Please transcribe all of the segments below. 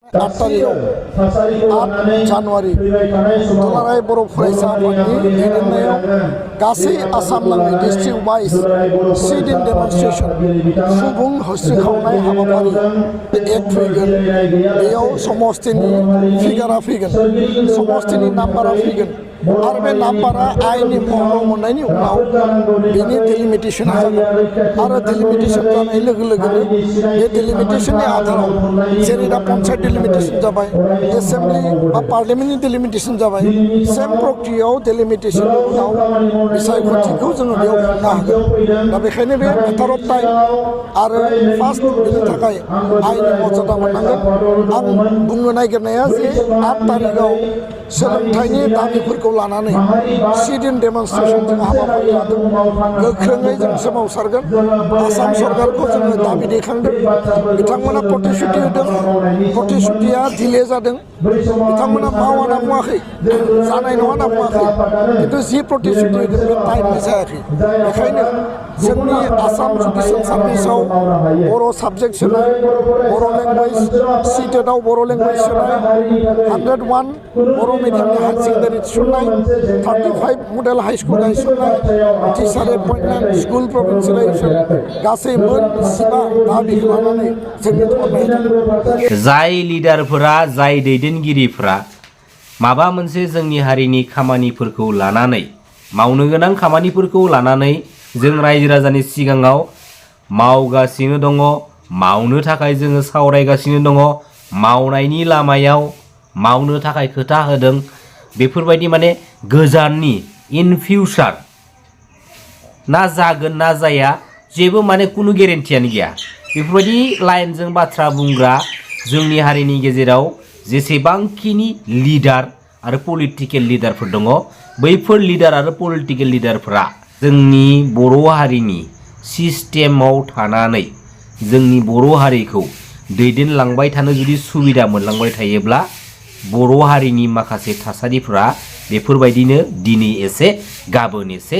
8 तारिखआव 8 जानुवारि दुलाराय बर' फरायसा आफादनि दैदेननायाव गासै आसाम नाङै डिस्ट्रिक्ट वाइज सिट-इन डेमनस्ट्रेशन सुबुं होस्रिखावनाय हाबाफारि एक्ट फैगोन बेयाव समस्तिनि फिगारा फैगोन समस्तिनि नाम्बारा फैगोन आरो बे नाम्बारा आइननि महराव मोननायनि उनाव बेनि डिलिमिटेशना जागोन आरो डिलिमिटेशन जानाय लोगो लोगोनो बे डिलिमिटेशननि आधाराव जेरै दा पन्चायत डिलिमिटेशन जाबाय एसेम्बलि बा पार्लियामेन्टनि डिलिमिटेशन जाबाय सेम प्रक्रियायाव डिलिमिटेशननि उनाव बिसायख'थिखौ जोङो बेयाव खुंनो हागोन दा बेखायनो बे मेटार अफ टाइम आरो फार्स्ट बेनि थाखाय आइननि मर्यादा मोननांगोन आं बुंनो नागिरनाया जे 8 तारिखआव सोलोंथाइनि दाबिफोरखौ लानानै सिट-इन डेमनस्ट्रेशन जों हाबाफारि लादों गोख्रोङै जों सोमावसारगोन आसाम सरकारखौ जोङो दाबि दैखांदों बिथांमोना प्रतिश्रुति होदों प्रतिश्रुतिया डिले जादों बिथांमोना मावा होनना बुङाखै जानाय नङा होनना बुङाखै खिन्थु जि प्रतिश्रुति होदों बे टाइमनि जायाखै बेखायनो जोंनि आसाम जुडिसियेल सार्भिसाव बर' साबजेक्ट सोनाय बर' लेंगुवेज सिटेटआव बर' लेंगुवेज सोनाय 101 बर' मिडियामनि हायार सेकेन्डारि थिसननाय 35 मडेल हाई स्कुल गायसननाय टिचार एपइन्टमेन्ट स्कुल प्रभिन्सियेलाइजेसन गासै मोन 15 दाबिखौ लानानै जोंनि धरनाया जाय लिडारफोरा जाय दैदेनगिरिफोरा माबा मोनसे जोंनि हारिनि खामानिफोरखौ लानानै मावनो गोनां खामानिफोरखौ लानानै जों रायजो राजानि सिगाङाव मावगासिनो दङ मावनो थाखाय जोङो सावरायगासिनो दङ मावनायनि लामायाव मावनो थाखाय खोथा होदों बेफोरबायदि माने गोजाननि इन फिउचार ना जागोन ना जाया जेबो माने कुनु गेरेन्टियानो गैया बेफोरबायदि लाइनजों बाथ्रा बुंग्रा जोंनि हारिनि गेजेराव जेसेबांखिनि लिडार आरो पलिटिकेल लिडारफोर दङ बैफोर लिडार आरो पलिटिकेल लिडारफोरा जोंनि बर' हारिनि सिस्टेमाव थानानै जोंनि बर' हारिखौ दैदेनलांबाय थानो जुदि सुबिदा मोनलांबाय थायोब्ला बर' हारिनि माखासे थासारिफोरा बेफोरबायदिनो दिनै एसे गाबोन एसे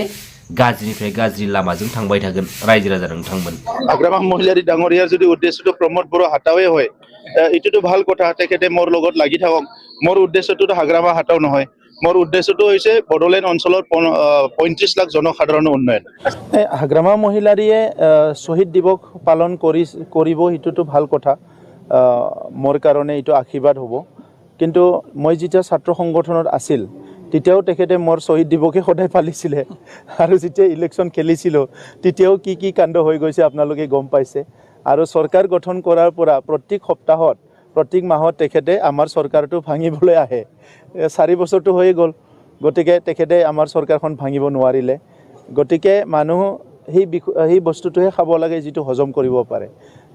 गाज्रिनिफ्राय गाज्रि लामाजों थांबाय थागोन रायजो राजा नोंथांमोन आग्रामा महिलारि डाঙरियार যদি উদ্দেশ্যটো প্ৰমোদ বড়ো হাতাৱে হয় এটোটো ভাল কথা তেখেতে মোৰ লগত লাগি থাকক মোৰ উদ্দেশ্যটো হাগ্ৰামা হাতাও নহয় মোৰ উদ্দেশ্যটো হৈছে বড়োলেণ্ড অঞ্চলৰ 35 লাখ জনসাধাৰণৰ উন্নয়ন হাগ্ৰামা মহিলাৰীয়ে শহীদ দিৱস পালন কৰিব এটোটো ভাল কথা মোৰ কাৰণে এটো আশীৰ্বাদ হ'ব কিন্তু মই যেতিয়া ছাত্ৰ সংগঠনত আছিল তেতিয়াও তেখেতে মোৰ শহীদ দিৱসে সদায় পালিছিলে আৰু যেতিয়া ইলেকশ্যন খেলিছিল তেতিয়াও কি কাণ্ড হৈ গৈছে আপোনালোকে গম পাইছে আৰু চৰকাৰ গঠন কৰাৰ পৰা প্ৰত্যেক সপ্তাহত প্ৰত্যেক মাহত তেখেতে আমাৰ চৰকাৰটো ভাঙিবলৈ আহে 4 বছৰটো হৈ গ'ল গতিকে তেখেতে আমাৰ চৰকাৰখন ভাঙিব নোৱাৰিলে গতিকে মানুহ সেই বস্তুটোহে খাব লাগে যিটো হজম কৰিব পাৰে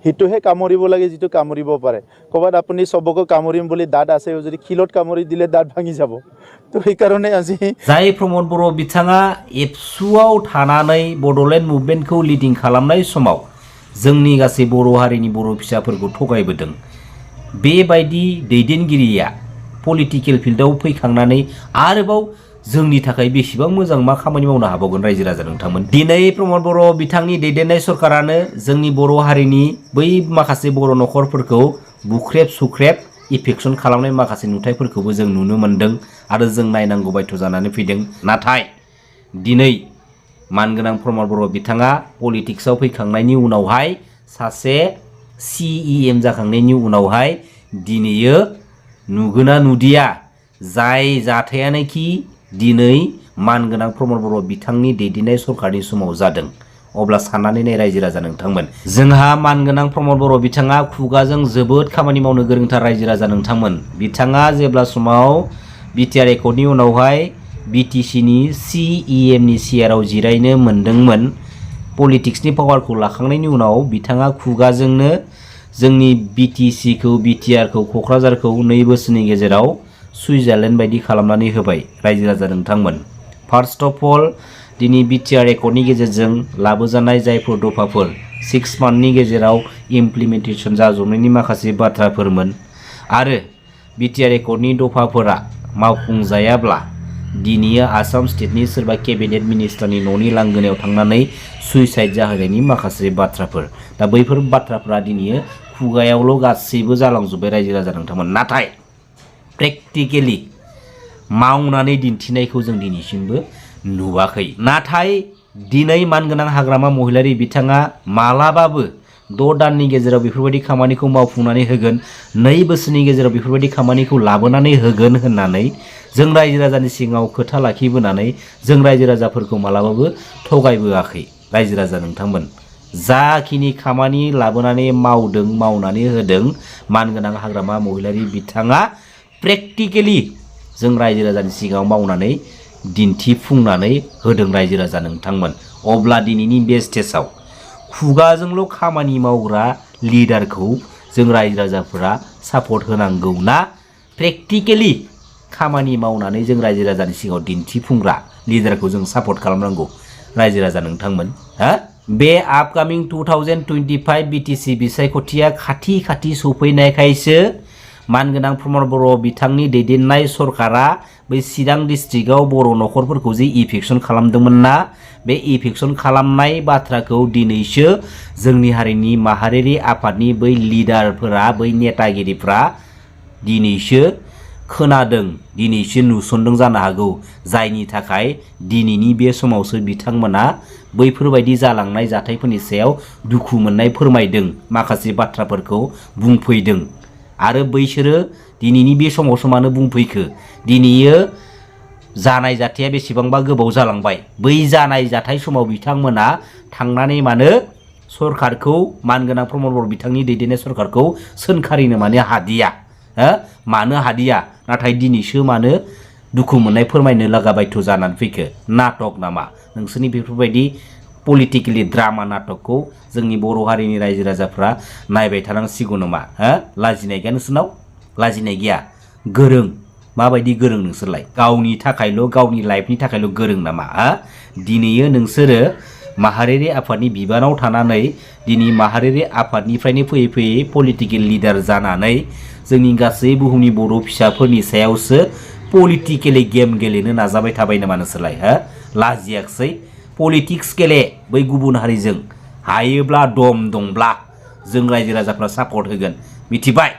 হিটোহে কামৰিব লাগে যিটো কামৰিব পাৰে কবাত আপুনি সবকে কামৰিম বুলি দাঁত আছে যদি খিলত কামৰি দিলে দাঁত ভাঙি যাব তো এই কাৰণে আজি जाय प्रमोद बर' बिथाङा एबसुआव थानानै बड'लेण्ड मुभमेन्टखौ लिडिं खालामनाय समाव जोंनि गासै बर' हारिनि बर' फिसाफोरखौ थगायबोदों बेबायदि दैदेनगिरिया पलिटिकेल फिल्डआव फैखांनानै आरोबाव जोंनि थाखाय बेसेबां मोजां मा खामानि मावनो हाबावगोन रायजो राजा नोंथांमोन दिनै प्रमोद बर' बिथांनि दैदेननाय सरकारानो जोंनि बर' हारिनि बै माखासे बर' नखरफोरखौ बुख्रेब सुख्रेब इफेक्शन खालामनाय माखासे नुथायफोरखौबो जों नुनो मोन्दों आरो जों नायनांगौ बायथ' जानानै फैदों नाथाय दिनै मानगोनां प्रमोद बर' बिथाङा पलिटिक्सआव फैखांनायनि उनावहाय सासे CEM जाखांनायनि उनावहाय दिनैयो नुगोना नुदिया जाय जाथायानोखि दिनै मानगोनां प्रमोद बर' बिथांनि दैदेननाय सरकारनि समाव जादों अब्ला साननानै नाय रायजो राजा नोंथांमोन जोंहा मानगोनां प्रमोद बर' बिथाङा खुगाजों जोबोद खामानि मावनो गोरोंथार रायजो राजा नोंथांमोन बिथाङा जेब्ला समाव बिटिआर एकर्डनि उनावहाय BTCनि CEM नि सियाराव जिरायनो मोनदोंमोन पलिटिक्सनि पावारखौ लाखांनायनि उनाव बिथाङा खुगाजोंनो जोंनि BTCखौ BTRखौ क'क्राझारखौ 2 बोसोरनि गेजेराव सुइजारलेण्ड बायदि खालामनानै होबाय रायजो राजा नोंथांमोन फार्स्ट अफ अल दिनै BTR एकर्डनि गेजेरजों लाबोजानाय जायफोर दफाफोर 6 मान्थनि गेजेराव इमप्लिमेन्टेशन जाजोबनायनि माखासे बाथ्राफोरमोन आरो BTR एकर्डनि दफाफोरा मावफुंजायाब्ला दिनै आसाम स्टेटनि सोरबा केबिनेट मिनिस्टारनि न'नि लांगोनायाव थांनानै सुइसाइड जाहैनायनि माखासे बाथ्राफोर दा बैफोर बाथ्राफोरा दिनै खुगायावल' गासैबो जालांजोब्बाय रायजो राजा नोंथांमोन, नाथाय प्रेक्टिकेलि मावनानै दिन्थिनायखौ जों दिनैसिमबो नुवाखै। नाथाय दिनै मानगोनां हाग्रामा महिलारि बिथाङा मालाबाबो 6 दाननि गेजेराव बेफोरबायदि खामानिखौ मावफुंनानै होगोन, 2 बोसोरनि गेजेराव बेफोरबायदि खामानिखौ लाबोनानै होगोन होननानै जों रायजो राजानि सिगाङाव खोथा लाखिबोनानै जों रायजो राजाफोरखौ मालाबाबो थगायबोआखै। रायजो राजा नोंथांमोन, जाखिनि खामानि लाबोनानै मावदों, मावनानै होदों मानगोनां हाग्रामा महिलारि बिथाङा प्रेक्टिकेलि जों रायजो राजानि सिगाङाव मावनानै दिन्थिफुंनानै होदों रायजो राजा नोंथांमोन। अब्ला दिनैनि बे स्टेजाव खुगाजोंल' खामानि मावग्रा लिडारखौ जों रायजो राजाफोरा सापर्ट होनांगौ ना प्रेक्टिकेलि खामानि मावनानै जों रायजो राजानि सिगाङाव दिन्थिफुंग्रा लिडारखौ जों सापर्ट खालामनांगौ रायजो राजा नोंथांमोन? बे आपकामिं 2025 बिटिसि बिसायख'थिया खाथि खाथि सफैनायखायसो मानगोनां प्रमद बर' बिथांनि दैदेननाय सरकारा बै चिरां डिस्ट्रिक्टआव बर' न'खरफोरखौ जे इभिक्सन खालामदोंमोन ना, बे इभिक्सन खालामनाय बाथ्राखौ दिनैसो जोंनि हारिनि माहारियारि आफादनि बै लिडारफोरा, बै नेतागिरिफ्रा दिनैसो खोनादों, दिनैसो नुसनदों जानो हागौ। जायनि थाखाय दिनैनि बे समावसो बिथांमोना बैफोरबायदि जालांनाय जाथायफोरनि सायाव दुखु मोननाय फोरमायदों, माखासे बाथ्राफोरखौ बुंफैदों। आरो बैसोरो दिनैनि बे समावसो मानो बुंफैखो? दिनैयो जानाय जाथाया बेसेबांबा गोबाव जालांबाय। बै जानाय जाथाय समाव बिथांमोना थांनानै मानो सरकारखौ, मानगोनां प्रमद बर' बिथांनि दैदेननाय सरकारखौ सोंखारिनो मानो हादिया? मानो हादिया? नाथाय दिनैसो मानो दुखु मोननाय फोरमायनो लागा बायथ' जानानै फैखो? नाटक नामा नोंसोरनि बेफोरबायदि पलिटिकेलि ड्रामा नाटकखौ जोंनि बर' हारिनि रायजो राजाफ्रा नायबाय थानांसिगौ नामा? लाजिनाय गैया नोंसोरनाव? लाजिनाय गैया? गोरों, माबायदि गोरों नोंसोरलाय? गावनि थाखायल', गावनि लाइफनि थाखायल' गोरों नामा? दिनैयो नोंसोरो माहारियारि आफादनि बिबानाव थानानै, दिनै माहारियारि आफादनिफ्रायनो फैयै फैयै पलिटिकेल लिडार जानानै जोंनि गासै बुहुमनि बर' फिसाफोरनि सायावसो पलिटिकेलि गेम गेलेनो नाजाबाय थाबाय नामा नोंसोरलाय? लाजियाखसै? पलिटिक्स गेले बै गुबुन हारिजों, हायोब्ला दम दंब्ला जों रायजो राजाफ्रा सापर्ट होगोन, मिथिबाय?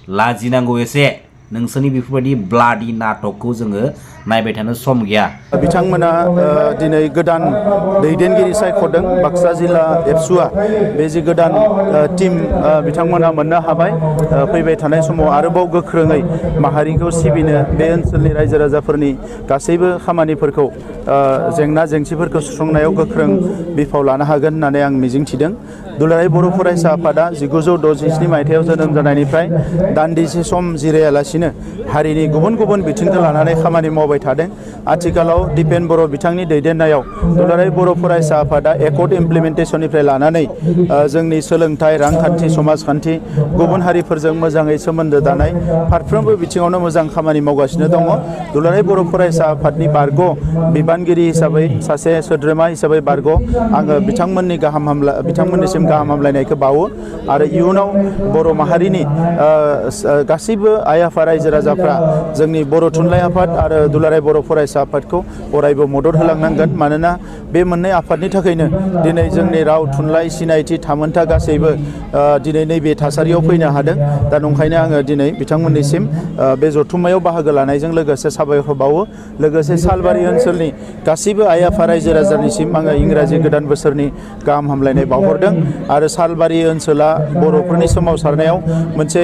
लाजिनांगौ एसे। नोंसोरनि बेफोरबायदि ब्लाडि नाटकखौ जोङो नायबाय थानो सम गैया। बिथांमोना दिनै गोदान दैदेनगिरि सायख'दों। बाक्सा जिल्ला एबसुआ बे जि गोदान टीम बिथांमोना मोननो हाबाय। फैबाय थानाय समाव आरोबाव गोख्रोङै माहारिखौ सिबिनो, बे ओनसोलनि रायजो राजाफोरनि गासैबो खामानिफोरखौ, जेंना जेंसिफोरखौ सुस्रांनायाव गोख्रों बिफाव लानो हागोन होननानै आं मिजिंथिदों। दुलाराय बर' फरायसा आफादा 1967 मायथाइयाव जोनोम जानायनिफ्राय दान्दिसे सम जिरायालासिनो हारिनि गुबुन गुबुन बिथिंखौ लानानै खामानि मावबाय थादों। आथिखालाव दिपेन बर' बिथांनि दैदेननायाव दुलाराय बर' फरायसा आफादा एकर्ड इमप्लिमेन्टेसननिफ्राय लानानै जोंनि सोलोंथाइ, रांखान्थि, समाजखान्थि, गुबुन हारिफोरजों मोजाङै सोमोन्दो दानाय फारफ्रोमबो बिथिङावनो मोजां खामानि मावगासिनो दङ। दुलाराय बर' फरायसा आफादनि बारग' बिबानगिरि हिसाबै, सासे सोद्रोमा हिसाबै बारग' आङो बिथांमोननिसिम गाहाम हामलायनायखौ बावो। आरो इयुनाव बर' माहारिनि गासैबो आइ आफा रायजो राजाफ्रा जोंनि बर' थुनलाइ आफाद आरो दुलाराय बर' फरायसा आफादखौ अरायबो मदद होलांनांगोन। मानोना बे मोननै आफादनि थाखायनो दिनै जोंनि राव, थुनलाइ, सिनायथि, थामोनथा गासैबो दिनै नैबे थासारियाव फैनो हादों। दा नंखायनो आङो दिनै बिथांमोननिसिम बे जथुम्मायाव बाहागो लानायजों लोगोसे साबायखर बावो। लोगोसे सालबारि ओनसोलनि गासैबो आइ आफा रायजो राजानिसिम आङो इंराजि गोदान बोसोरनि गाहाम हामलायनाय बावहरदों। आरो सालबारि ओनसोला बर'फोरनि सोमावसारनायाव मोनसे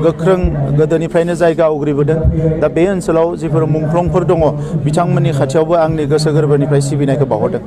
गोख्रों गोदोनिफ्रायनो जायगा आवग्रिबोदों। दा बे ओनसोलाव जिफोर मुंख्लंफोर दङ, बिथांमोननि खाथियावबो आंनि गोसो गोरबोनिफ्राय सिबिनायखौ बावहरदों।